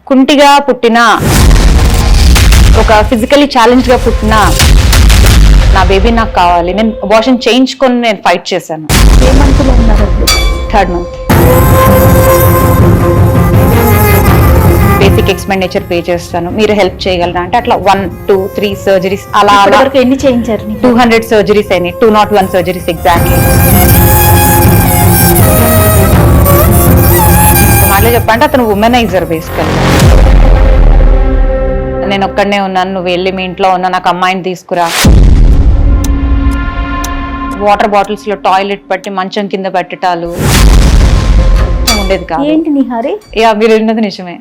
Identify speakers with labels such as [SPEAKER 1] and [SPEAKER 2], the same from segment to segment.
[SPEAKER 1] కుంటిగా పుట్టిన, ఒక physically challenge గా పుట్టిన నా బేబీ నాకు కావాలి. నేను అబార్షన్ చేయించుకొని నేను ఫైట్ చేశాను.
[SPEAKER 2] ఏ మంత్లో ఉన్నారు అప్పుడు?
[SPEAKER 1] 3rd month. Basic expenditure pay చేస్తాను, మీరు హెల్ప్ చేయగలరా అంటే అట్లా 1, 2, 3 సర్జరీస్ అలా అలా
[SPEAKER 2] వరకు ఎన్ని చేయించారు?
[SPEAKER 1] 200 సర్జరీస్ అయినాయి. 201 సర్జరీస్ ఎగ్జాక్ట్లీ. మాటలో చెప్పంటే అతను ఉమెనైజర్ బేసికల్. నేను ఒక్కడనే ఉన్నాను, నువ్వు వెళ్ళి మీ ఇంట్లో ఉన్నా, నాకు అమ్మాయిని తీసుకురా. వాటర్ బాటిల్స్ లో టాయిలెట్ పట్టి మంచం కింద పెట్టటాలు ఉండేది కాదు.
[SPEAKER 2] ఏంటి నిహారి?
[SPEAKER 1] యా, మీరు విన్నది నిజమే.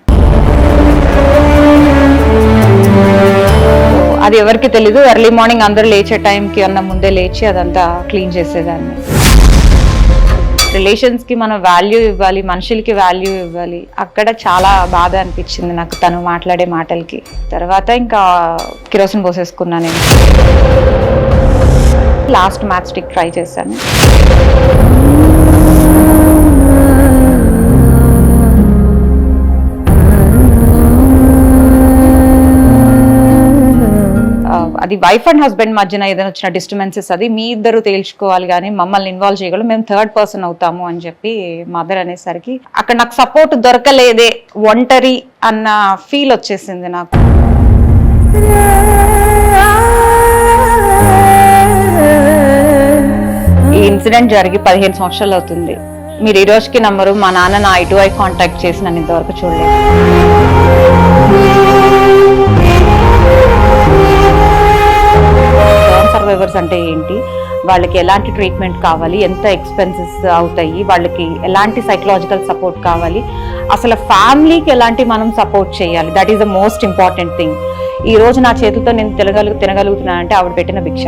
[SPEAKER 1] అది ఎవరికి తెలీదు. ఎర్లీ మార్నింగ్ అందరూ లేచే టైంకి అన్న ముందే లేచి అదంతా క్లీన్ చేసేదాన్ని. రిలేషన్స్ కి మనం వాల్యూ ఇవ్వాలి, మనుషులకి వాల్యూ ఇవ్వాలి. అక్కడ చాలా బాధ అనిపించింది నాకు తను మాట్లాడే మాటలకి. తర్వాత ఇంకా కిరోసిన్ పోసేసుకున్నా నేను. లాస్ట్ మ్యాచ్ స్టిక్ ట్రై చేశాను. అది వైఫ్ అండ్ హస్బెండ్ మధ్యన ఏదైనా వచ్చిన డిస్టర్బెన్సెస్ అది మీ ఇద్దరు తేల్చుకోవాలి, కానీ మమ్మల్ని ఇన్వాల్వ్ చేయగలరు, మేము 3rd person అవుతాము అని చెప్పి మదర్ అనేసరికి అక్కడ నాకు సపోర్ట్ దొరకలేదే, ఒంటరి అన్న ఫీల్ వచ్చేసింది నాకు. ఈ ఇన్సిడెంట్ జరిగి 15 సంవత్సరాలు అవుతుంది. మీరు ఈ రోజుకి నమ్మరు, మా నాన్న నా I2I కాంటాక్ట్ చేసి నన్ను ఇంతవరకు చూడలేదు. సర్వైవర్స్ అంటే ఏంటి, వాళ్ళకి ఎలాంటి ట్రీట్మెంట్ కావాలి, ఎంత ఎక్స్పెన్సెస్ అవుతాయి, వాళ్ళకి ఎలాంటి సైకలాజికల్ సపోర్ట్ కావాలి, అసలు ఫ్యామిలీకి ఎలాంటి మనం సపోర్ట్ చేయాలి, that is the most important thing. ఈ రోజు నా చేతులతో నేను తినగలుగుతున్నానంటే ఆవిడ పెట్టిన భిక్ష.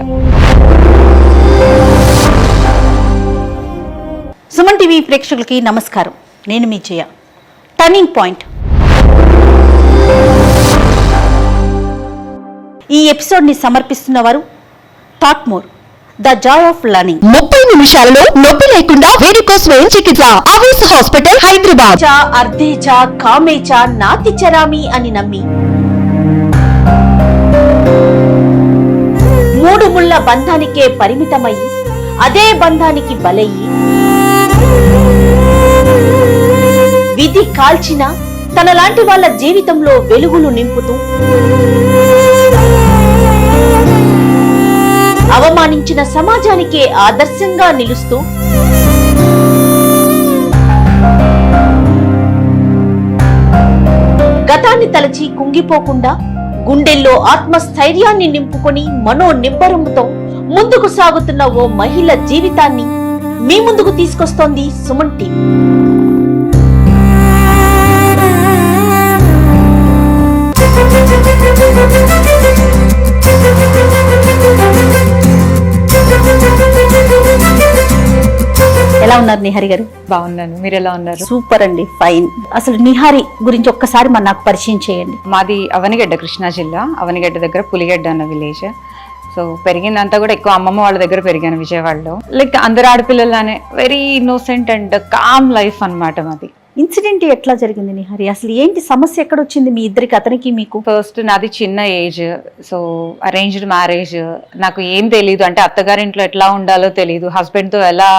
[SPEAKER 2] సుమన్ టీవీ ప్రేక్షకులకి నమస్కారం, నేను మీ జయ. టర్నింగ్ పాయింట్ ఈ ఎపిసోడ్ని సమర్పిస్తున్న వారు టాట్మోర్, ద జాయ్ ఆఫ్ లర్నింగ్.
[SPEAKER 3] 30 నిమిషాలలో నొప్పి లేకుండా వేడికో స్వయం చికిత్స, ఆవేశ హాస్పిటల్, హైదరాబాద్.
[SPEAKER 2] చా అర్ధేచా కామేచా నాతి చరామి అని నమ్మి 3 ముళ్ళ బంధానికే పరిమితమై అదే బంధానికి బలయ్యి విధి కాల్చిన తనలాంటి వాళ్ళ జీవితంలో వెలుగులు నింపుతూ, అవమానించిన సమాజానికే ఆదర్శంగా నిలుస్తూ, గతాన్ని తలచి కుంగిపోకుండా గుండెల్లో ఆత్మస్థైర్యాన్ని నింపుకొని మనో నిబ్బరముతో ముందుకు సాగుతున్న ఓ మహిళ జీవితాన్ని మీ ముందుకు తీసుకొస్తోంది సుమన్ టీవీ. ఎలా ఉన్నారు నిహారి గారు?
[SPEAKER 1] బాగున్నాను, మీరు ఎలా ఉన్నారు?
[SPEAKER 2] సూపర్ అండి, ఫైన్. అసలు నిహారి గురించి ఒక్కసారి మన నాకు పరిచయం చేయండి.
[SPEAKER 1] మాది అవనిగడ్డ, కృష్ణా జిల్లా. అవనిగడ్డ దగ్గర పులిగడ్డ అన్న విలేజ్. సో పెరిగిందంతా కూడా ఎక్కువ అమ్మమ్మ వాళ్ళ దగ్గర పెరిగాను విజయవాడలో. లైక్ అందరు ఆడపిల్లలానే very innocent and calm life అన్నమాట మాది.
[SPEAKER 2] ఇన్సిడెంట్ ఎట్లా జరిగింది నిహారి? అసలు ఏంటి సమస్య, ఎక్కడ వచ్చింది మీ ఇద్దరికి, అతనికి మీకు?
[SPEAKER 1] ఫస్ట్ నాది చిన్న ఏజ్, సో అరేంజ్డ్ మ్యారేజ్. నాకు ఏం తెలీదు, అంటే అత్తగారింట్లో ఎట్లా ఉండాలో తెలీదు, హస్బెండ్తో ఎలా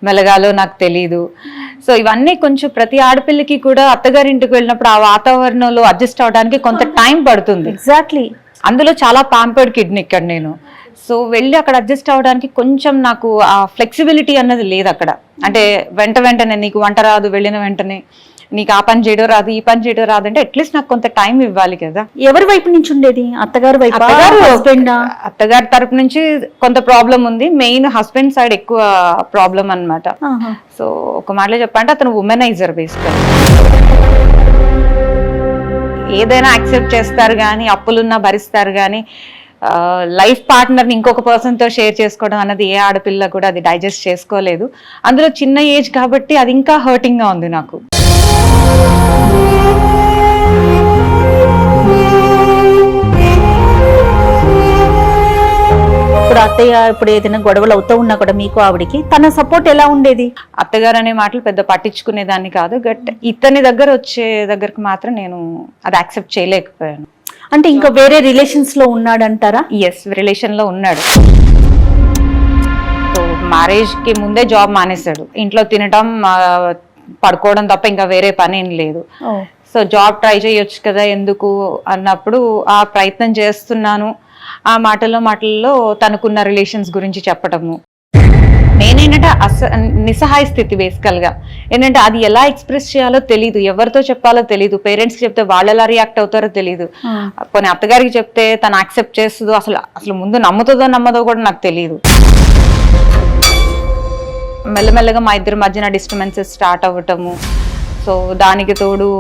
[SPEAKER 1] మెలగాలో నాకు తెలీదు. సో ఇవన్నీ కొంచెం ప్రతి ఆడపిల్లకి కూడా అత్తగారింటికి వెళ్ళినప్పుడు ఆ వాతావరణంలో అడ్జస్ట్ అవడానికి కొంత టైం పడుతుంది.
[SPEAKER 2] ఎగ్జాక్ట్లీ.
[SPEAKER 1] అందులో చాలా పాంపర్డ్ కిడ్ని ఇక్కడ నేను. సో వెళ్ళి అక్కడ అడ్జస్ట్ అవ్వడానికి కొంచెం నాకు ఆ ఫ్లెక్సిబిలిటీ అన్నది లేదు అక్కడ. అంటే వెంటనే నీకు వంట రాదు, వెళ్ళిన వెంటనే నీకు ఆ పని చేయడం రాదు, ఈ పని చేయడం రాదు అంటే అట్లీస్ట్ నాకు కొంత టైం ఇవ్వాలి కదా.
[SPEAKER 2] ఎవరి వైపు నుంచి ఉండేది? అత్తగారి వైపు?
[SPEAKER 1] అత్తగారి తరపు నుంచి కొంత ప్రాబ్లం ఉంది, మెయిన్ హస్బెండ్ సైడ్ ఎక్కువ ప్రాబ్లం అన్నమాట. సో ఒక మాటలో చెప్పంటే అతను ఉమెనైజర్ బేసికల్. ఏదైనా యాక్సెప్ట్ చేస్తారు కానీ, అప్పులున్నా భరిస్తారు కానీ, లైఫ్ పార్ట్నర్ని ఇంకొక పర్సన్తో షేర్ చేసుకోవడం అన్నది ఏ ఆడపిల్ల కూడా అది డైజెస్ట్ చేసుకోలేదు. అందులో చిన్న ఏజ్ కాబట్టి అది ఇంకా హర్టింగ్గా ఉంది నాకు.
[SPEAKER 2] ఇప్పుడు అత్తయ్య ఇప్పుడు ఏదైనా గొడవలు అవుతూ ఉన్నా కూడా మీకు ఆవిడికి తన సపోర్ట్ ఎలా ఉండేది?
[SPEAKER 1] అత్తగారు అనే మాటలు పెద్ద పట్టించుకునేదాన్ని కాదు, బట్ ఇతని దగ్గర వచ్చే దగ్గరకు మాత్రం నేను అది యాక్సెప్ట్ చేయలేకపోయాను.
[SPEAKER 2] అంటే ఇంకా వేరే రిలేషన్స్ లో ఉన్నాడంటారా?
[SPEAKER 1] ఎస్, రిలేషన్ లో ఉన్నాడు. సో మ్యారేజ్ కి ముందే జాబ్ మానేశాడు. ఇంట్లో తినటం పడుకోవడం తప్ప ఇంకా వేరే పని ఏం లేదు. సో జాబ్ ట్రై చేయొచ్చు కదా ఎందుకు అన్నప్పుడు ఆ ప్రయత్నం చేస్తున్నాను. ఆ మాటల్లో తనకున్న రిలేషన్స్ గురించి చెప్పటము. నేనేంటంటే నిస్సహాయ స్థితి బేసికల్ గా. ఏంటంటే అది ఎలా ఎక్స్ప్రెస్ చేయాలో తెలీదు, ఎవరితో చెప్పాలో తెలీదు, పేరెంట్స్కి చెప్తే వాళ్ళు ఎలా రియాక్ట్ అవుతారో తెలీదు, కొన్ని అత్తగారికి చెప్తే తను యాక్సెప్ట్ చేస్తుందో అసలు ముందు నమ్ముతుందో నమ్మదో కూడా నాకు తెలియదు. మెల్లమెల్లగా మా ఇద్దరి మధ్యన డిస్టర్బెన్సెస్ స్టార్ట్ అవ్వటము. సో దానికి తోడు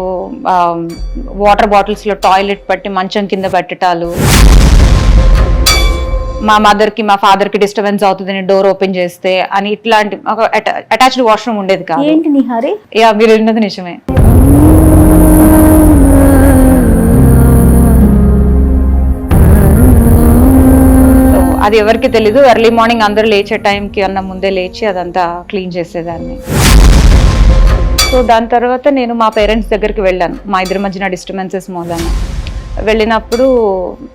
[SPEAKER 1] వాటర్ బాటిల్స్లో టాయిలెట్ పట్టి మంచం కింద పెట్టటాలు, మా మదర్కి మా ఫాదర్కి డిస్టర్బెన్స్ అవుతుందని డోర్ ఓపెన్ చేస్తే అని, ఇట్లాంటి అటాచ్డ్ వాష్రూమ్ ఉండేది కాదు.
[SPEAKER 2] ఏంటి నిహారి?
[SPEAKER 1] యా, మీరు విన్నది నిజమే. అది ఎవరికి తెలీదు. ఎర్లీ మార్నింగ్ అందరూ లేచే టైంకి అన్న ముందే లేచి అదంతా క్లీన్ చేసేదాన్ని. సో దాని తర్వాత నేను మా పేరెంట్స్ దగ్గరికి వెళ్ళాను, మా ఇద్దరి మధ్యన డిస్టర్బెన్సెస్ మూలన. వెళ్ళినప్పుడు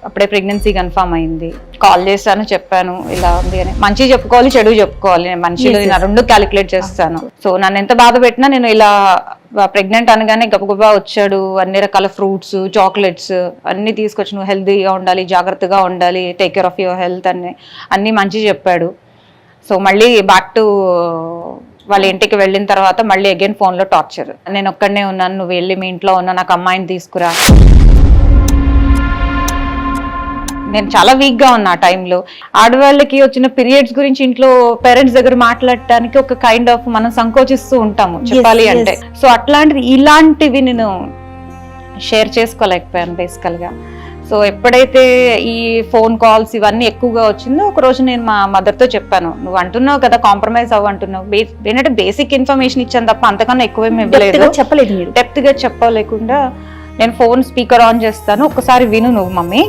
[SPEAKER 1] అప్పుడే ప్రెగ్నెన్సీ కన్ఫర్మ్ అయింది. కాల్ చేశాను, చెప్పాను ఇలా ఉంది అని. మంచి చెప్పుకోవాలి, చెడు చెప్పుకోవాలి, నేను మనిషిలో నా రెండు క్యాలిక్యులేట్ చేస్తాను. సో నన్ను ఎంత బాధ పెట్టినా నేను ఇలా ప్రెగ్నెంట్ అనగానే గబగబా వచ్చాడు, అన్ని రకాల ఫ్రూట్స్, చాక్లెట్స్ అన్ని తీసుకొచ్చి, నువ్వు హెల్తీగా ఉండాలి, జాగ్రత్తగా ఉండాలి, take care of your health అన్ని మంచి చెప్పాడు. సో మళ్ళీ బ్యాక్ టు వాళ్ళ ఇంటికి వెళ్ళిన తర్వాత మళ్ళీ అగైన్ ఫోన్లో టార్చర్. నేను ఒక్కడనే ఉన్నాను, నువ్వు వెళ్ళి మీ ఇంట్లో ఉన్నా, నాకు అమ్మాయిని తీసుకురా. నేను చాలా వీక్ గా ఉన్నా ఆ టైంలో. ఆడవాళ్ళకి వచ్చిన పీరియడ్స్ గురించి ఇంట్లో పేరెంట్స్ దగ్గర మాట్లాడటానికి ఒక కైండ్ ఆఫ్ మనం సంకోచిస్తూ ఉంటాము చెప్పాలి అంటే. సో అట్లాంటిది ఇలాంటివి నేను షేర్ చేసుకోలేకపోయాను బేసికల్ గా. సో ఎప్పుడైతే ఈ ఫోన్ కాల్స్ ఇవన్నీ ఎక్కువగా వచ్చిందో, ఒక రోజు నేను మా మదర్తో చెప్పాను, నువ్వు అంటున్నావు కదా కాంప్రమైజ్ అవ్వంటున్నావు, ఏంటంటే బేసిక్ ఇన్ఫర్మేషన్ ఇచ్చాను తప్ప అంతకన్నా ఎక్కువేమి ఇవ్వలేదు,
[SPEAKER 2] చెప్పలేదు.
[SPEAKER 1] డెప్త్ గా చెప్పలేకుండా నేను ఫోన్ స్పీకర్ ఆన్ చేస్తాను, ఒక్కసారి విను నువ్వు మమ్మీ,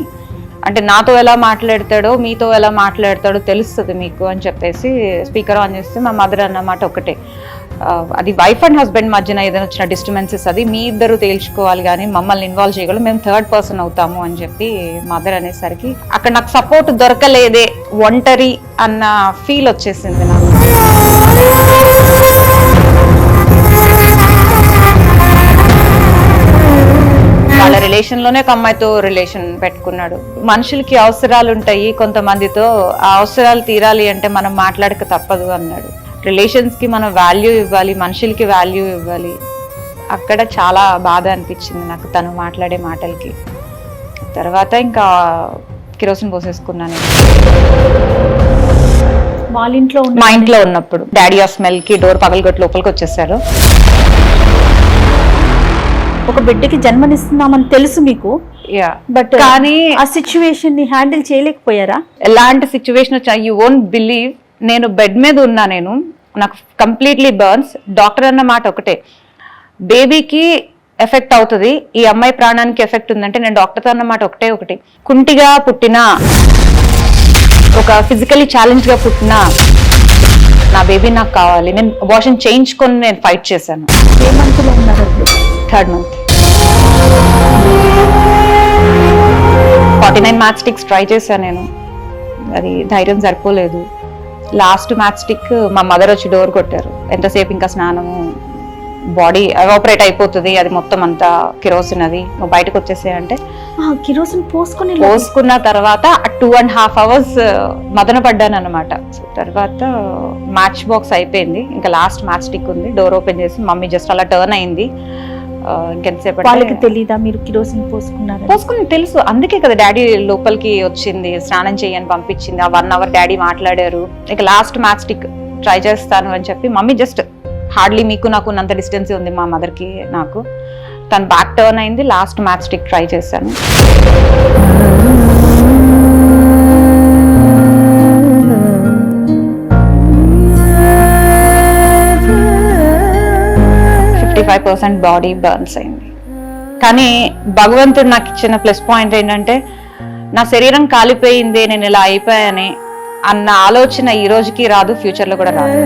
[SPEAKER 1] అంటే నాతో ఎలా మాట్లాడతాడో మీతో ఎలా మాట్లాడతాడో తెలుస్తుంది మీకు అని చెప్పేసి స్పీకర్ ఆన్ చేస్తే మా మదర్ అన్నమాట ఒకటే, అది వైఫ్ అండ్ హస్బెండ్ మధ్యన ఏదైనా వచ్చిన డిస్టర్బెన్సెస్ అది మీ ఇద్దరు తేల్చుకోవాలి, కానీ మమ్మల్ని ఇన్వాల్వ్ చేయగలరు, మేము థర్డ్ పర్సన్ అవుతాము అని చెప్పి మదర్ అనేసరికి అక్కడ నాకు సపోర్ట్ దొరకలేదే, ఒంటరి అన్న ఫీల్ వచ్చేసింది నాకు. వాళ్ళ రిలేషన్ లోనే ఒక అమ్మాయితో రిలేషన్ పెట్టుకున్నాడు. మనుషులకి అవసరాలు ఉంటాయి కొంతమందితో, ఆ అవసరాలు తీరాలి అంటే మనం మాట్లాడక తప్పదు అన్నాడు. రిలేషన్స్ కి మనం వాల్యూ ఇవ్వాలి, మనుషులకి వాల్యూ ఇవ్వాలి. అక్కడ చాలా బాధ అనిపించింది నాకు తను మాట్లాడే మాటలకి. తర్వాత ఇంకా కిరోసిన్ పోసేసుకున్నాను.
[SPEAKER 2] వాళ్ళ ఇంట్లో
[SPEAKER 1] మా ఇంట్లో ఉన్నప్పుడు డాడీ ఆ స్మెల్ కి డోర్ పగలగొట్టి లోపలికి వచ్చేసారు.
[SPEAKER 2] ఒక బిడ్డకి జన్మనిస్తున్నామని తెలుసు మీకు, బట్
[SPEAKER 1] కానీ
[SPEAKER 2] ఆ సిచ్యువేషన్ ని హ్యాండిల్ చేయలేకపోయారా?
[SPEAKER 1] ఎలాంటి సిచ్యువేషన్ వచ్చా యూ వోంట్ బిలీవ్, నేను బెడ్ మీద ఉన్నా, నాకు కంప్లీట్లీ బర్న్స్. డాక్టర్ అన్న మాట ఒకటే, బేబీకి ఎఫెక్ట్ అవుతుంది, ఈ అమ్మాయి ప్రాణానికి ఎఫెక్ట్ ఉందంటే నేను డాక్టర్తో అన్నమాట ఒకటి, కుంటిగా పుట్టినా, ఒక ఫిజికలీ ఛాలెంజ్ గా పుట్టినా నా బేబీ నాకు కావాలి, నేను అబార్షన్ చేయించుకొని నేను ఫైట్ చేశాను.
[SPEAKER 2] ఏ మంత్ లో ఉన్నారు?
[SPEAKER 1] 3rd month. 49 match sticks try చేశాను నేను, అది ధైర్యం సరిపోలేదు. లాస్ట్ మ్యాచ్ స్టిక్ మా మదర్ వచ్చి డోర్ కొట్టారు, ఎంతసేపు ఇంకా స్నానము, బాడీ ఎవాపరేట్ అయిపోతుంది, అది మొత్తం అంతా కిరోసిన్, అది నువ్వు బయటకు వచ్చేసాయంటే
[SPEAKER 2] కిరోసిన్
[SPEAKER 1] పోసుకున్న తర్వాత 2.5 hours మదన పడ్డాను అనమాట. తర్వాత మ్యాచ్ బాక్స్ అయిపోయింది, ఇంకా లాస్ట్ మ్యాచ్ స్టిక్ ఉంది. డోర్ ఓపెన్ చేసి మమ్మీ జస్ట్ అలా టర్న్ అయింది. ఇంకెంతసేపు
[SPEAKER 2] వాళ్ళకి తెలీదా మీరు కిరోసిన్ పోసుకున్నారు?
[SPEAKER 1] పోసుకుని తెలుసు, అందుకే కదా డాడీ లోపలికి వచ్చింది, స్నానం చేయని పంపించింది. ఆ 1 hour డాడీ మాట్లాడారు. ఇక లాస్ట్ మ్యాచ్ స్టిక్ ట్రై చేస్తాను అని చెప్పి మమ్మీ జస్ట్ హార్డ్లీ మీకు నాకు ఉన్నంత డిస్టెన్స్ ఉంది మా మదర్కి నాకు, తను బ్యాక్ టర్న్ అయింది. లాస్ట్ మ్యాచ్ స్టిక్ ట్రై చేశాను. బాడీ బర్న్స్ అయింది. కానీ భగవంతుడు నాకు ఇచ్చిన ప్లస్ పాయింట్ ఏంటంటే, నా శరీరం కాలిపోయింది, నేను ఇలా అయిపోయాని అన్న ఆలోచన ఈ రోజుకి రాదు, ఫ్యూచర్లో కూడా రాదు.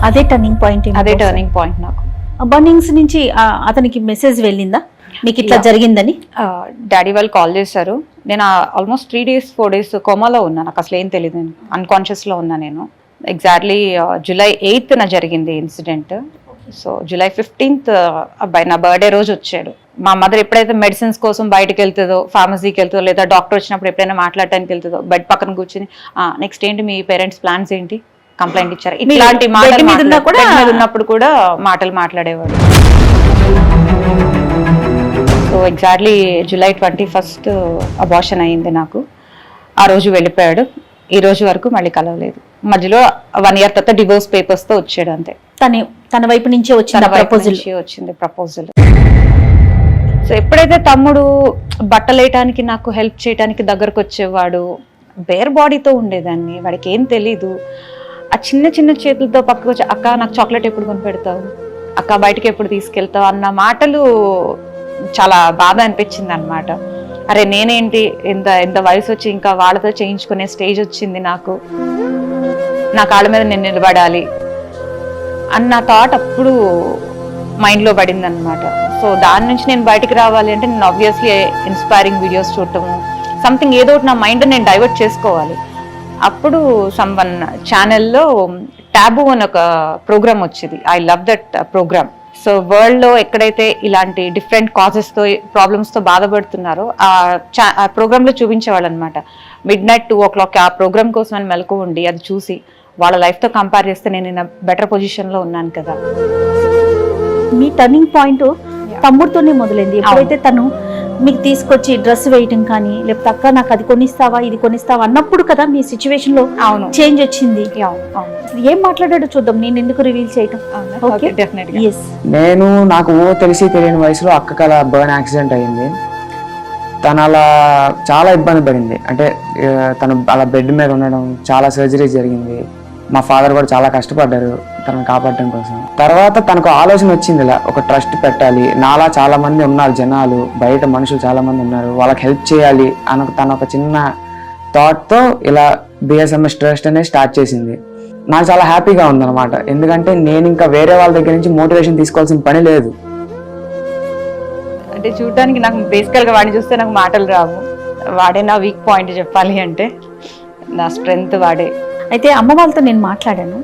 [SPEAKER 2] అదే టర్నింగ్ పాయింట్.
[SPEAKER 1] అదే టర్నింగ్ పాయింట్ నాకు.
[SPEAKER 2] బర్నింగ్స్ నుంచి అతనికి మెసేజ్ వెళ్ళిందా మీకు ఇట్లా జరిగిందని?
[SPEAKER 1] డాడీ వాళ్ళు కాల్ చేశారు. నేను ఆల్మోస్ట్ 3 days 4 days కోమాలో ఉన్నా. నాకు అసలు ఏం తెలియదు, నేను అన్కాన్షియస్లో ఉన్నా. నేను ఎగ్జాక్ట్లీ July 8th జరిగింది ఇన్సిడెంట్. సో July 15th అబ్బాయి నా బర్త్డే రోజు వచ్చాడు. మా మదర్ ఎప్పుడైతే మెడిసిన్స్ కోసం బయటకు వెళ్తుందో, ఫార్మసీకి వెళ్తుందో, లేదా డాక్టర్ వచ్చినప్పుడు ఎప్పుడైనా మాట్లాడటానికి వెళ్తుందో, బెడ్ పక్కన కూర్చుని నెక్స్ట్ ఏంటి మీ పేరెంట్స్ ప్లాన్స్ ఏంటి, కంప్లైంట్ ఇచ్చారు, ఇట్లాంటి మాటలు ఉన్నప్పుడు కూడా మాటలు మాట్లాడేవాడు. So exactly July 21st abortion అయింది నాకు. ఆ రోజు వెళ్ళిపోయాడు. ఈ రోజు వరకు మళ్ళీ కలవలేదు. మధ్యలో 1 year తర్వాత డివోర్స్ పేపర్స్ తో వచ్చాడు అంతే.
[SPEAKER 2] తన వైపు నుంచే
[SPEAKER 1] వచ్చింది ప్రపోజల్. సో ఎప్పుడైతే తమ్ముడు బట్టలు వేయటానికి నాకు హెల్ప్ చేయడానికి దగ్గరకు వచ్చేవాడు, బేర్ బాడీతో ఉండేదాన్ని, వాడికి ఏం తెలీదు. ఆ చిన్న చిన్న చేతులతో పక్కకు వచ్చి అక్క నాకు చాక్లెట్ ఎప్పుడు కొని పెడతావు, అక్క బయటకి ఎప్పుడు తీసుకెళ్తావు అన్న మాటలు చాలా బాధ అనిపించింది అనమాట. అరే నేనేంటి ఎంత వయసు వచ్చి ఇంకా వాళ్ళతో చేయించుకునే స్టేజ్ వచ్చింది నాకు, నా కాళ్ళ మీద నేను నిలబడాలి అన్న థాట్ అప్పుడు మైండ్లో పడింది అనమాట. సో దాని నుంచి నేను బయటకు రావాలి అంటే నేను ఆబ్వియస్లీ ఇన్స్పైరింగ్ వీడియోస్ చూడటము, సంథింగ్ ఏదో ఒకటి నా మైండ్ నేను డైవర్ట్ చేసుకోవాలి. అప్పుడు సమ్వన్ ఛానల్లో టాబూ అని ఒక ప్రోగ్రామ్ వచ్చేది. I love that program. So వరల్డ్లో ఎక్కడైతే ఇలాంటి డిఫరెంట్ కాజెస్తో ప్రాబ్లమ్స్తో బాధపడుతున్నారో ఆ ప్రోగ్రాంలో చూపించేవాళ్ళు అనమాట. midnight 2 o'clock ఆ ప్రోగ్రామ్ కోసం అని మెలకు ఉండి అది చూసి వాళ్ళ లైఫ్తో కంపేర్ చేస్తే నేను బెటర్ పొజిషన్లో ఉన్నాను కదా.
[SPEAKER 2] మీ టర్నింగ్ పాయింట్ తమ్ముడితోనే మొదలైంది. ఎప్పుడైతే తను మీకు తీసుకొచ్చి డ్రెస్ వేయటం కానీ, లేకపోతే అక్క నాకు అది కొనిస్తావా ఇది కొనిస్తావా అన్నప్పుడు కదా మీ సిచ్యువేషన్ లో చేంజ్ వచ్చింది. ఏం మాట్లాడాడో చూద్దాం, నేను ఎందుకు రివీల్ చేయటం.
[SPEAKER 4] నేను నాకు తెలిసి తెలియని వయసులో అక్కకి అలా బర్న్ యాక్సిడెంట్ అయింది. తను అలా చాలా ఇబ్బంది పడింది. అంటే తను అలా బెడ్ మీద ఉండడం, చాలా సర్జరీస్ జరిగింది. మా ఫాదర్ కూడా చాలా కష్టపడ్డారు తనను కాపాడటం కోసం. తర్వాత తనకు ఆలోచన వచ్చింది, ఇలా ఒక ట్రస్ట్ పెట్టాలి, నాలా చాలా మంది ఉన్నారు జనాలు, బయట మనుషులు చాలా మంది ఉన్నారు, వాళ్ళకి హెల్ప్ చేయాలి అని తన ఒక చిన్న థాట్తో ఇలా BSMS ట్రస్ట్ అనేది స్టార్ట్ చేసింది. నాకు చాలా హ్యాపీగా ఉందన్నమాట. ఎందుకంటే నేను ఇంకా వేరే వాళ్ళ దగ్గర నుంచి మోటివేషన్ తీసుకోవాల్సిన పని లేదు.
[SPEAKER 1] అంటే చూడడానికి నాకు బేసికల్గా వాడిని చూస్తే నాకు మాటలు రావు. వాడే నా వీక్ పాయింట్ చెప్పాలి అంటే, నా స్ట్రెంగ్త్ వాడే.
[SPEAKER 2] అయితే అమ్మ వాళ్ళతో నేను మాట్లాడాను,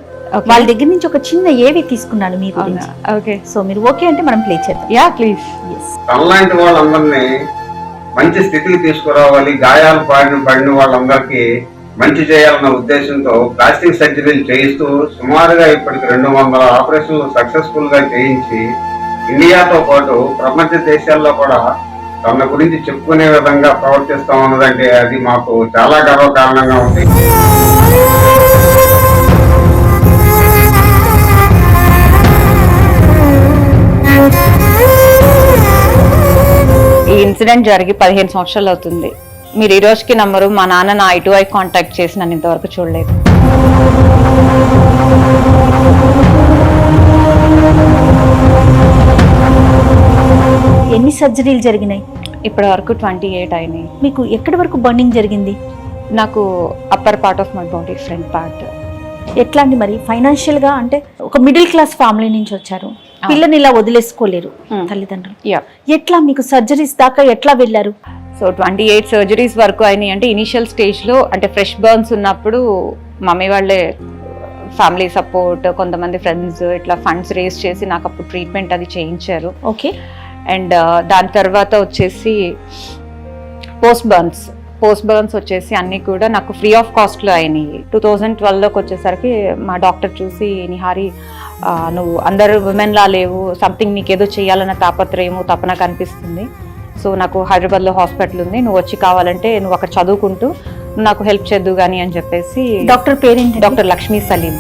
[SPEAKER 2] వాళ్ళ దగ్గర నుంచి ఒక చిన్న ఏవి తీసుకున్నాను మీ గురించి.
[SPEAKER 1] ఓకే,
[SPEAKER 2] సో మీరు ఓకే అంటే మనం ప్లే చేద్దాం.
[SPEAKER 1] Yeah please.
[SPEAKER 5] తనలాంటి వాళ్ళందరినీ మంచి స్థితికి తీసుకురావాలి, గాయాలు పడిన వాళ్ళందరికీ మంచి చేయాలన్న ఉద్దేశంతో ప్లాస్టిక్ సర్జరీలు చేయిస్తూ సుమారుగా ఇప్పటికి 200 ఆపరేషన్లు సక్సెస్ఫుల్ గా చేయించి ఇండియాతో పాటు ప్రపంచ దేశాల్లో కూడా తన గురించి చెప్పుకునే విధంగా ప్రవర్తిస్తాం అన్నదంటే అది మాకు చాలా గర్వకారణంగా ఉంది.
[SPEAKER 1] ఈ ఇన్సిడెంట్ జరిగి 15 సంవత్సరాలు అవుతుంది. మీరు ఈ రోజుకి నమ్మరు, మా నాన్న నా I2I కాంటాక్ట్ చేసి నన్ను ఇంతవరకు చూడలేదు.
[SPEAKER 2] ఎన్ని సర్జరీలు జరిగినాయి?
[SPEAKER 1] ఇప్పటి వరకు 28 అయినాయి.
[SPEAKER 2] మీకు ఎక్కడి వరకు బర్నింగ్ జరిగింది?
[SPEAKER 1] నాకు upper part of my body, front part.
[SPEAKER 2] ఎట్లా అండి మరి ఫైనాన్షియల్ గా? అంటే ఒక మిడిల్ క్లాస్ ఫ్యామిలీ నుంచి వచ్చారు, పిల్లని ఇలా వదిలేసుకోలేరు తల్లిదండ్రులు. ఎట్లా మీకు సర్జరీస్ దాకా ఎట్లా వెళ్ళారు?
[SPEAKER 1] సో 28 సర్జరీస్ వరకు అయినాయి. అంటే ఇనిషియల్ స్టేజ్లో అంటే ఫ్రెష్ బర్న్స్ ఉన్నప్పుడు మమ్మీ వాళ్ళే ఫ్యామిలీ సపోర్ట్, కొంతమంది ఫ్రెండ్స్ ఇట్లా ఫండ్స్ రేస్ చేసి నాకు అప్పుడు ట్రీట్మెంట్ అది చేయించారు.
[SPEAKER 2] ఓకే.
[SPEAKER 1] అండ్ దాని తర్వాత వచ్చేసి పోస్ట్ బర్న్స్ వచ్చేసి అన్నీ కూడా నాకు ఫ్రీ ఆఫ్ కాస్ట్లో అయినాయి. 2012లోకి వచ్చేసరికి మా డాక్టర్ చూసి, నిహారి నువ్వు అందరు ఉమెన్లా లేవు, సంథింగ్ నీకేదో చేయాలన్న తాపత్రయము తపన కనిపిస్తుంది. సో నాకు హైదరాబాద్లో హాస్పిటల్ ఉంది, నువ్వు వచ్చి కావాలంటే నువ్వు అక్కడ చదువుకుంటూ నాకు హెల్ప్ చేద్దు కానీ అని చెప్పేసి.
[SPEAKER 2] డాక్టర్ పేరేంటి?
[SPEAKER 1] Doctor Lakshmi Salim,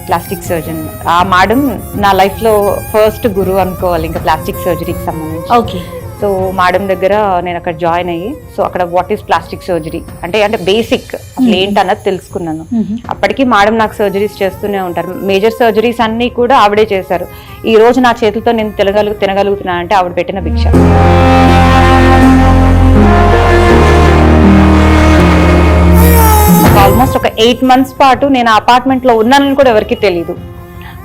[SPEAKER 1] plastic surgeon. ఆ మేడం నా లైఫ్లో ఫస్ట్ గురువు అనుకోవాలి ఇంకా ప్లాస్టిక్ సర్జరీకి సంబంధించి.
[SPEAKER 2] ఓకే.
[SPEAKER 1] సో మేడం దగ్గర నేను అక్కడ జాయిన్ అయ్యి, సో అక్కడ వాట్ ఈస్ ప్లాస్టిక్ సర్జరీ అంటే బేసిక్ అసలు ఏంటన్నది తెలుసుకున్నాను. అప్పటికి మేడం నాకు సర్జరీస్ చేస్తూనే ఉంటారు. మేజర్ సర్జరీస్ అన్నీ కూడా ఆవిడే చేశారు. ఈ రోజు నా చేతులతో నేను తినగలుగుతున్నా అంటే ఆవిడ పెట్టిన భిక్ష. ఆల్మోస్ట్ ఒక 8 months పాటు నేను అపార్ట్మెంట్ లో ఉన్నానని కూడా ఎవరికి తెలియదు.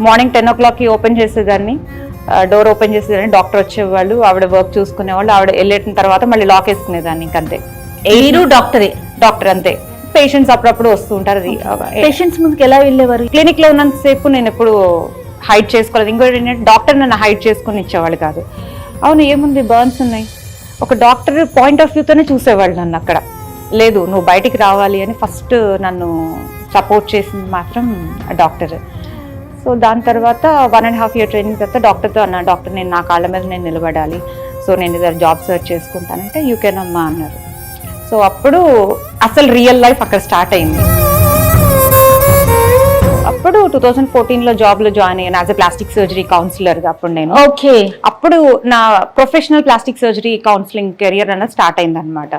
[SPEAKER 1] మార్నింగ్ 10 o'clockకి ఓపెన్ చేసేదాన్ని, డోర్ ఓపెన్ చేసేదాన్ని, డాక్టర్ వచ్చేవాళ్ళు, ఆవిడ వర్క్ చూసుకునేవాళ్ళు, ఆవిడ వెళ్ళిన తర్వాత మళ్ళీ లాక్ వేసుకునేదాన్ని. ఇంకంతే.
[SPEAKER 2] మీరు
[SPEAKER 1] డాక్టర్ అంతే. పేషెంట్స్ అప్పుడప్పుడు వస్తూ ఉంటారు.
[SPEAKER 2] పేషెంట్స్ ముందుకు ఎలా వెళ్ళేవారు?
[SPEAKER 1] క్లినిక్ లో ఉన్నంతసేపు నేను ఎప్పుడు హైడ్ చేసుకోలేదు. ఇంకోటి ఏంటంటే డాక్టర్ నన్ను హైడ్ చేసుకుని ఇచ్చేవాళ్ళు కాదు. అవును ఏముంది బర్న్స్ ఉన్నాయి, ఒక డాక్టర్ పాయింట్ ఆఫ్ వ్యూతోనే చూసేవాళ్ళు నన్ను అక్కడ. లేదు నువ్వు బయటికి రావాలి అని ఫస్ట్ నన్ను సపోర్ట్ చేసింది మాత్రం డాక్టర్. సో దాని తర్వాత 1.5 year ట్రైనింగ్ తర్వాత డాక్టర్తో అన్నా, డాక్టర్ నేను నా కాళ్ళ మీద నేను నిలబడాలి, సో నేను ఇద్దరు జాబ్ సర్చ్ చేసుకుంటానంటే యూ కెన్ అమ్మా అన్నారు. సో అప్పుడు అసలు రియల్ లైఫ్ అక్కడ స్టార్ట్ అయింది. అప్పుడు 2014లో జాబ్ లో జాయిన్ అయ్యాను as a plastic surgery counsellor గా. అప్పుడు నేను అప్పుడు నా professional plastic surgery counselling career అన్నది స్టార్ట్ అయింది అనమాట.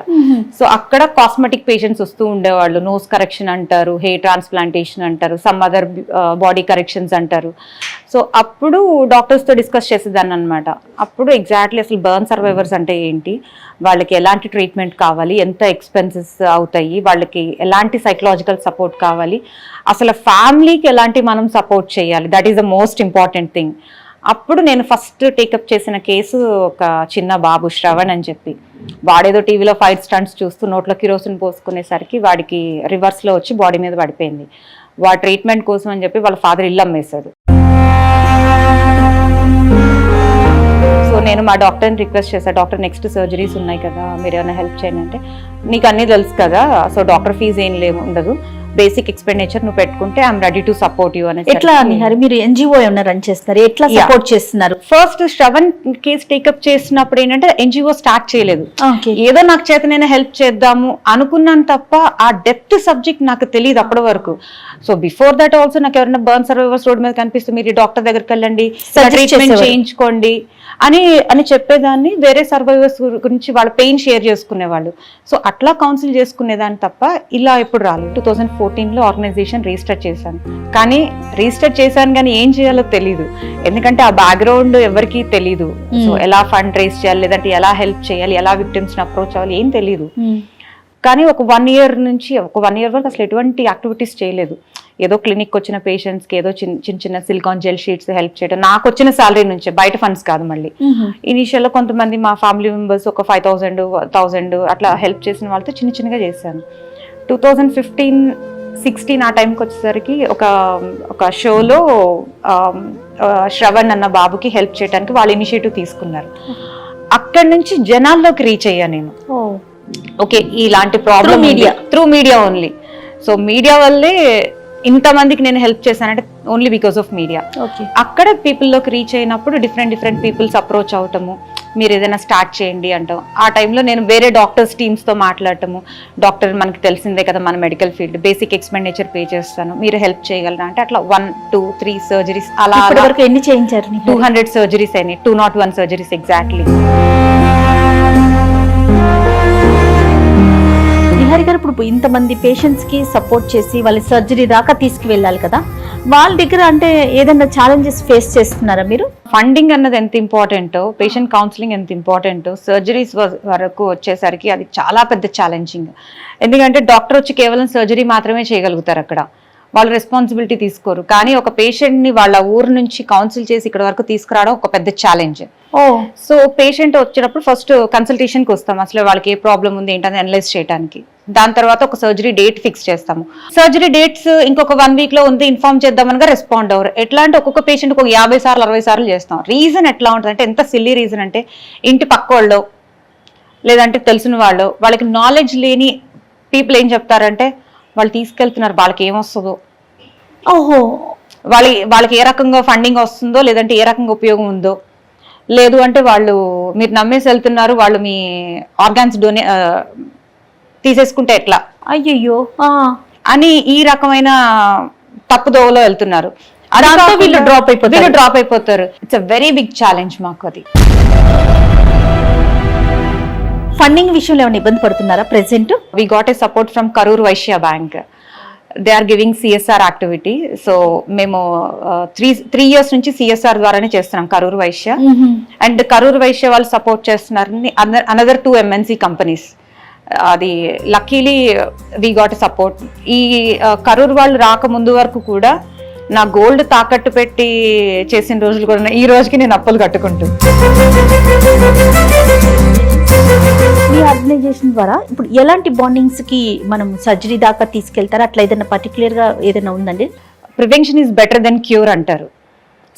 [SPEAKER 1] సో అక్కడ కాస్మెటిక్ పేషెంట్స్ వస్తూ ఉండేవాళ్ళు. నోస్ కరెక్షన్ అంటారు, హెయిర్ ట్రాన్స్ప్లాంటేషన్ అంటారు, సమ్ అదర్ బాడీ కరెక్షన్స్ అంటారు. సో అప్పుడు డాక్టర్స్ తో డిస్కస్ చేసేదాన్ని అనమాట. అప్పుడు ఎగ్జాక్ట్లీ అసలు బర్న్ సర్వైవర్స్ అంటే ఏంటి, వాళ్ళకి ఎలాంటి ట్రీట్మెంట్ కావాలి, ఎంత ఎక్స్పెన్సెస్ అవుతాయి, వాళ్ళకి ఎలాంటి సైకలాజికల్ సపోర్ట్ కావాలి, అసలు ఫ్యామిలీకి ఎలాంటి మనం సపోర్ట్ చేయాలి, that is the most important thing. అప్పుడు నేను ఫస్ట్ టేకప్ చేసిన కేసు ఒక చిన్న బాబు శ్రవణ్ అని చెప్పి, వాడేదో టీవీలో ఫైర్ స్టంట్స్ చూస్తూ నోట్లో కిరోసిన్ పోసుకునేసరికి వాడికి రివర్స్లో వచ్చి బాడీ మీద పడిపోయింది. వాడి ట్రీట్మెంట్ కోసం అని చెప్పి వాళ్ళ ఫాదర్ ఇల్లు అమ్మేశారు. సో నేను మా డాక్టర్ని రిక్వెస్ట్ చేశాను, డాక్టర్ నెక్స్ట్ సర్జరీస్ ఉన్నాయి కదా మీరు ఏమైనా హెల్ప్ చేయండి అంటే, నీకు అన్నీ తెలుసు కదా, సో డాక్టర్ ఫీజు ఏం ఉండదు, బేసిక్ ఎక్స్పెండిచర్ నువ్వు పెట్టుకుంటే I'm ready to support you అని.
[SPEAKER 2] ఎట్లా నిహారి మీరు ఎన్జిఓ ఏమన్నా రన్ చేస్తున్నారు, ఎట్లా సపోర్ట్ చేస్తున్నారు?
[SPEAKER 1] ఫస్ట్ శ్రవణ్ కేసు టేకప్ చేసినప్పుడు ఏంటంటే ఎన్జిఓ స్టార్ట్ చేయలేదు, ఏదో నాకు చేత నేను హెల్ప్ చేద్దాము అనుకున్నాను తప్ప ఆ డెప్త్ సబ్జెక్ట్ నాకు తెలియదు అప్పటి వరకు. సో బిఫోర్ దట్ ఆల్సో నాకు ఎవరైనా బర్న్ సర్వైవర్స్ రోడ్ మీద కనిపిస్తే మీరు డాక్టర్ దగ్గరికి వెళ్ళండి, ట్రీట్మెంట్ చేయించుకోండి అని చెప్పేదాన్ని. వేరే సర్వైవర్స్ గురించి వాళ్ళ పెయిన్ షేర్ చేసుకునేవాళ్ళు. సో అట్లా కౌన్సిల్ చేసుకునేదాన్ని తప్ప ఇలా ఎప్పుడు రాలేదు. 2014లో ఆర్గనైజేషన్ రిజిస్టర్ చేశాను, కానీ ఏం చేయాలో తెలీదు, ఎందుకంటే ఆ బ్యాక్గ్రౌండ్ ఎవరికి తెలీదు. సో ఎలా ఫండ్ రేస్ చేయాలి, లేదంటే ఎలా హెల్ప్ చేయాలి, ఎలా విక్టిమ్స్ ని అప్రోచ్ అవ్వాలి ఏం తెలీదు. కానీ ఒక 1 year వరకు అసలు ఎటువంటి యాక్టివిటీస్ చేయలేదు. ఏదో క్లినిక్ వచ్చిన పేషెంట్స్ కి ఏదో చిన్న సిలికాన్ జెల్ షీట్స్ హెల్ప్ చేయడం, నాకు వచ్చిన శాలరీ నుంచే, బయట ఫండ్స్ కాదు. మళ్ళీ ఇనిషియల్ లో కొంతమంది మా ఫ్యామిలీ మెంబర్స్ ఒక 5,000 అట్లా హెల్ప్ చేసిన వాళ్ళతో చిన్నగా చేశాను. 2015-16 ఆ టైంకి వచ్చేసరికి ఒక షోలో శ్రవణ్ అన్న బాబుకి హెల్ప్ చేయడానికి వాళ్ళు ఇనిషియేటివ్ తీసుకున్నారు. అక్కడి నుంచి జనాల్లోకి రీచ్ అయ్యా నేను. ఓకే ఇలాంటి problem through media only. So media వల్లే ఇంతమందికి నేను హెల్ప్ చేశానంటే ఓన్లీ బికాస్ ఆఫ్ మీడియా. అక్కడ పీపుల్లోకి రీచ్ అయినప్పుడు డిఫరెంట్ పీపుల్స్ అప్రోచ్ అవటము, మీరు ఏదైనా స్టార్ట్ చేయండి అంటాం. ఆ టైంలో నేను వేరే డాక్టర్స్ టీమ్స్తో మాట్లాడటము, డాక్టర్ మనకి తెలిసిందే కదా మన medical field, basic expenditure pay చేస్తాను, మీరు హెల్ప్ చేయగలరా అంటే అట్లా 1, 2, 3 సర్జరీస్ అలా
[SPEAKER 2] వరకు ఎన్ని చేయించారు?
[SPEAKER 1] 200 సర్జరీస్ అయినాయి, 201 సర్జరీస్ ఎగ్జాక్ట్లీ.
[SPEAKER 2] నిహారి గారు ఇప్పుడు ఇంతమంది పేషెంట్స్ కి సపోర్ట్ చేసి వాళ్ళ సర్జరీ దాకా తీసుకువెళ్ళాలి కదా, వాళ్ళ దగ్గర అంటే ఏదైనా ఛాలెంజెస్ ఫేస్ చేస్తున్నారా మీరు?
[SPEAKER 1] ఫండింగ్ అన్నది ఎంత ఇంపార్టెంటో, పేషెంట్ కౌన్సిలింగ్ ఎంత ఇంపార్టెంటో, సర్జరీస్ వరకు వచ్చేసరికి అది చాలా పెద్ద ఛాలెంజింగ్. ఎందుకంటే డాక్టర్ వచ్చి కేవలం సర్జరీ మాత్రమే చేయగలుగుతారు, అక్కడ వాళ్ళు రెస్పాన్సిబిలిటీ తీసుకోరు. కానీ ఒక పేషెంట్ ని వాళ్ళ ఊరు నుంచి కౌన్సిల్ చేసి ఇక్కడ వరకు తీసుకురావడం ఒక పెద్ద ఛాలెంజ్. సో పేషెంట్ వచ్చినప్పుడు ఫస్ట్ కన్సల్టేషన్కి వస్తాం, అసలు వాళ్ళకి ఏ ప్రాబ్లం ఉంది ఏంటని అనలైజ్ చేయడానికి. దాని తర్వాత ఒక సర్జరీ డేట్ ఫిక్స్ చేస్తాము. సర్జరీ డేట్స్ ఇంకొక 1 week లో ఉంది ఇన్ఫార్మ్ చేద్దామనగా రెస్పాండ్ అవ్వరు. ఎట్లా అంటే ఒక్కొక్క పేషెంట్ ఒక 50 సార్లు 60 సార్లు చేస్తాం. రీజన్ ఎట్లా ఉంటుంది అంటే, ఎంత సిల్లీ రీజన్ అంటే, ఇంటి పక్క వాళ్ళు లేదంటే తెలిసిన వాళ్ళు, వాళ్ళకి నాలెడ్జ్ లేని పీపుల్ ఏం చెప్తారంటే, వాళ్ళు తీసుకెళ్తున్నారు వాళ్ళకి ఏమొస్తుందో, వాళ్ళకి ఏ రకంగా ఫండింగ్ వస్తుందో, లేదంటే ఏ రకంగా ఉపయోగం ఉందో, లేదు అంటే వాళ్ళు మీరు నమ్మేసి వెళ్తున్నారు, వాళ్ళు మీ ఆర్గాన్స్ తీసేసుకుంటే ఎట్లా,
[SPEAKER 2] అయ్యయ్యో
[SPEAKER 1] అని ఈ రకమైన తప్పుదోవలో వెళ్తున్నారు.
[SPEAKER 2] వీళ్ళు డ్రాప్ అయిపోతారు.
[SPEAKER 1] It's a very big challenge మాకు అది.
[SPEAKER 2] ఫండింగ్ విషయంలో ఏమైనా ఇబ్బంది పడుతున్నారా present?
[SPEAKER 1] We got a support from Karur Vaishya Bank. They are giving CSR activity. So మేము 3 years నుంచి CSR ద్వారానే చేస్తున్నాం కరూర్ వైశ్య. అండ్ కరూర్ వైశ్య వాళ్ళు సపోర్ట్ చేస్తున్నారని అనదర్ 2 MNC కంపెనీస్. అది లక్కీలీ వి గాట్ సపోర్ట్. ఈ కరూర్ వాళ్ళు రాకముందు వరకు కూడా నా గోల్డ్ తాకట్టు పెట్టి చేసిన రోజులు కూడా ఈ రోజుకి నేను అప్పులు కట్టుకుంటాను.
[SPEAKER 2] మీ ఆర్గనైజేషన్ ద్వారా ఇప్పుడు ఎలాంటి బాండింగ్స్ కి మనం సర్జరీ దాకా తీసుకెళ్తారా? అట్లా ఏదైనా పర్టికులర్ గా ఏదైనా ఉందండి?
[SPEAKER 1] Prevention is better than cure అంటారు.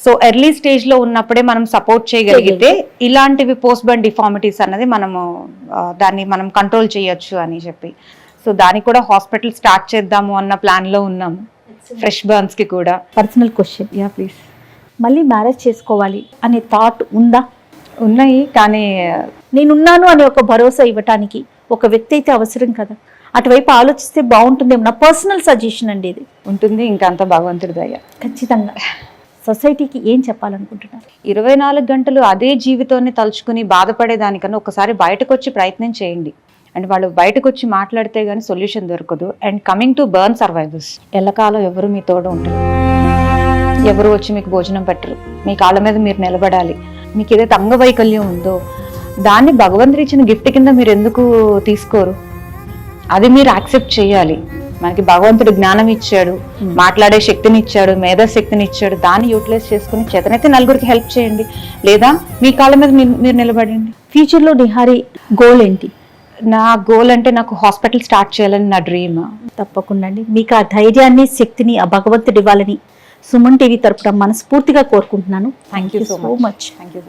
[SPEAKER 1] సో ఎర్లీ స్టేజ్ లో ఉన్నప్పుడే మనం సపోర్ట్ చేయగలిగితే ఇలాంటివి పోస్ట్ బర్న్ డిఫార్మిటీస్ అన్నది మనము దాన్ని మనం కంట్రోల్ చేయొచ్చు అని చెప్పి, సో దానికి కూడా హాస్పిటల్ స్టార్ట్ చేద్దాము అన్న ప్లాన్ లో ఉన్నాము. ఫ్రెష్ బర్న్స్ కి కూడా.
[SPEAKER 2] Personal question,
[SPEAKER 1] yeah please.
[SPEAKER 2] మళ్ళీ మ్యారేజ్ చేసుకోవాలి అనే థాట్ ఉందా?
[SPEAKER 1] ఉన్నాయి, కానీ
[SPEAKER 2] నేనున్నాను అనే ఒక భరోసా ఇవ్వటానికి ఒక వ్యక్తి అయితే అవసరం కదా. అటువైపు ఆలోచిస్తే బాగుంటుందేమో. నా పర్సనల్ సజెషన్ అండి ఇది.
[SPEAKER 1] ఉంటుంది, ఇంకా అంత భగవంతుడి దయ.
[SPEAKER 2] ఖచ్చితంగా. సొసైటీకి ఏం చెప్పాలనుకుంటున్నారు?
[SPEAKER 1] 24 గంటలు అదే జీవితాన్ని తలుచుకుని బాధపడేదానికన్నా ఒకసారి బయటకు వచ్చి ప్రయత్నం చేయండి. అండ్ వాళ్ళు బయటకు వచ్చి మాట్లాడితే గానీ సొల్యూషన్ దొరకదు. And coming to burn survivors, ఎల్లకాలం ఎవరు మీ తోడు ఉంటారు, ఎవరు వచ్చి మీకు భోజనం పెట్టరు. మీ కాళ్ళ మీద మీరు నిలబడాలి. మీకు ఏదైతే అంగవైకల్యం ఉందో దాన్ని భగవంతుడు ఇచ్చిన గిఫ్ట్ కింద మీరు ఎందుకు తీసుకోరు? అది మీరు యాక్సెప్ట్ చేయాలి. మనకి భగవంతుడు జ్ఞానం ఇచ్చాడు, మాట్లాడే శక్తిని ఇచ్చాడు, మేధాశక్తిని ఇచ్చాడు. దాన్ని యూటిలైజ్ చేసుకుని చేతనైతే నలుగురికి హెల్ప్ చేయండి, లేదా మీ కాళ్ళ మీద మీరు నిలబడండి.
[SPEAKER 2] ఫ్యూచర్ లో నిహారి గోల్ ఏంటి?
[SPEAKER 1] నా గోల్ అంటే నాకు హాస్పిటల్ స్టార్ట్ చేయాలని నా డ్రీమ్.
[SPEAKER 2] తప్పకుండా అండి. మీకు ఆ ధైర్యాన్ని, శక్తిని ఆ భగవంతుడు ఇవ్వాలని సుమన్ టీవీ తరపున మనస్ఫూర్తిగా కోరుకుంటున్నాను.
[SPEAKER 1] Thank you so much.
[SPEAKER 2] Much.
[SPEAKER 1] Thank you.